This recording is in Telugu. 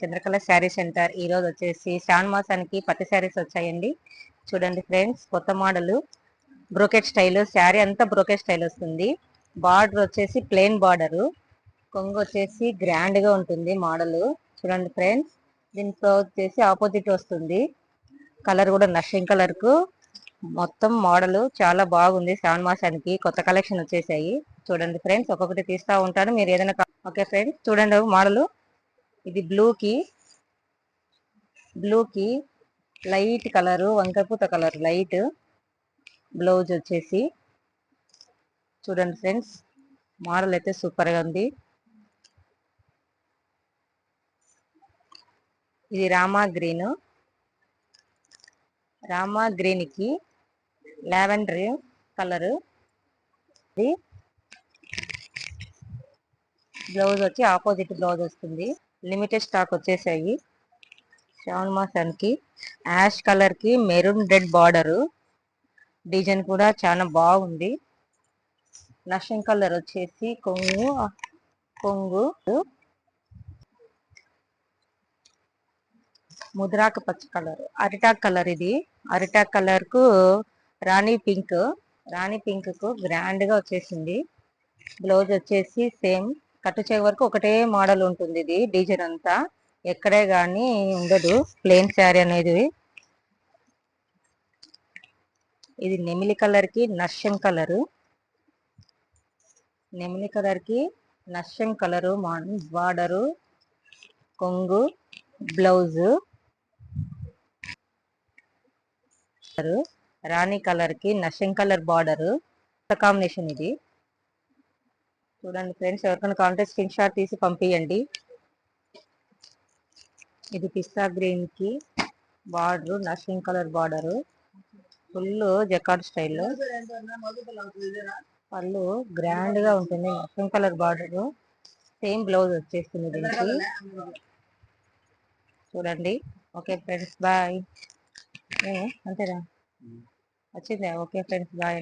చంద్రకళ శారీ సెంటర్. ఈ రోజు వచ్చేసి శ్రావణ మాసానికి పట్టు శారీస్ వచ్చాయండి. చూడండి ఫ్రెండ్స్, కొత్త మోడల్ బ్రోకెట్ స్టైల్ శారీ అంతా బ్రోకెట్ స్టైల్ వస్తుంది. బార్డర్ వచ్చేసి ప్లెయిన్ బార్డర్, కొంగు వచ్చేసి గ్రాండ్ గా ఉంటుంది మోడల్. చూడండి ఫ్రెండ్స్, దీంట్లో వచ్చేసి ఆపోజిట్ వస్తుంది. కలర్ కూడా నషింగ్ కలర్ కు మొత్తం మోడల్ చాలా బాగుంది. శ్రావణ మాసానికి కొత్త కలెక్షన్ వచ్చేసాయి. చూడండి ఫ్రెండ్స్, ఒక్కొక్కటి తీస్తా ఉంటాను, మీరు ఏదైనా. ఓకే ఫ్రెండ్స్, చూడండి మోడల్. ఇది బ్లూ కి లైట్ కలరు, వంకాయపూత కలర్ లైట్. బ్లౌజ్ వచ్చేసి చూడండి ఫ్రెండ్స్, మోడల్ అయితే సూపర్ గా ఉంది. ఇది రామా గ్రీన్ కి లావెండర్ కలరు. బ్లౌజ్ వచ్చి ఆపోజిట్ బ్లౌజ్ వస్తుంది. లిమిటెడ్ స్టాక్ వచ్చేసాయి శ్రావణ మాసానికి. యాష్ కలర్ కి మెరూన్ రెడ్ బార్డర్, డిజైన్ కూడా చాలా బాగుంది. నషింగ్ కలర్ వచ్చేసి కొంగు ముద్రాక పచ్చ కలర్, అరిటాక్ కలర్. ఇది అరిటాక్ కలర్ కు రాణి పింక్ కు గ్రాండ్ గా వచ్చేసింది. బ్లౌజ్ వచ్చేసి సేమ్ కట్టు చెవి వరకు ఒకటే మోడల్ ఉంటుంది. ఇది డిజైన్ అంతా ఎక్కడే గానీ ఉండదు, ప్లెయిన్ శారీ అనేది. ఇది నెమిలి కలర్ కి నషం కలరు బార్డరు, కొంగు, బ్లౌజ్. రాణి కలర్ కి నషం కలర్ బార్డర్ కాంబినేషన్. ఇది చూడండి ఫ్రెండ్స్, ఎవరికైనా కావాలంటే స్క్రీన్ షాట్ తీసి పంపించండి. ఇది పిస్తా గ్రీన్ కి బార్డర్, నషింగ్ కలర్ బార్డర్, ఫుల్ జకార్డ్ స్టైల్లో. పళ్ళు గ్రాండ్ గా ఉంటుంది, నషింగ్ కలర్ బార్డర్. సేమ్ బ్లౌజ్ వచ్చేస్తుంది దీనికి. చూడండి. Okay friends, bye. అంతేనా వచ్చిందా? Okay friends, bye.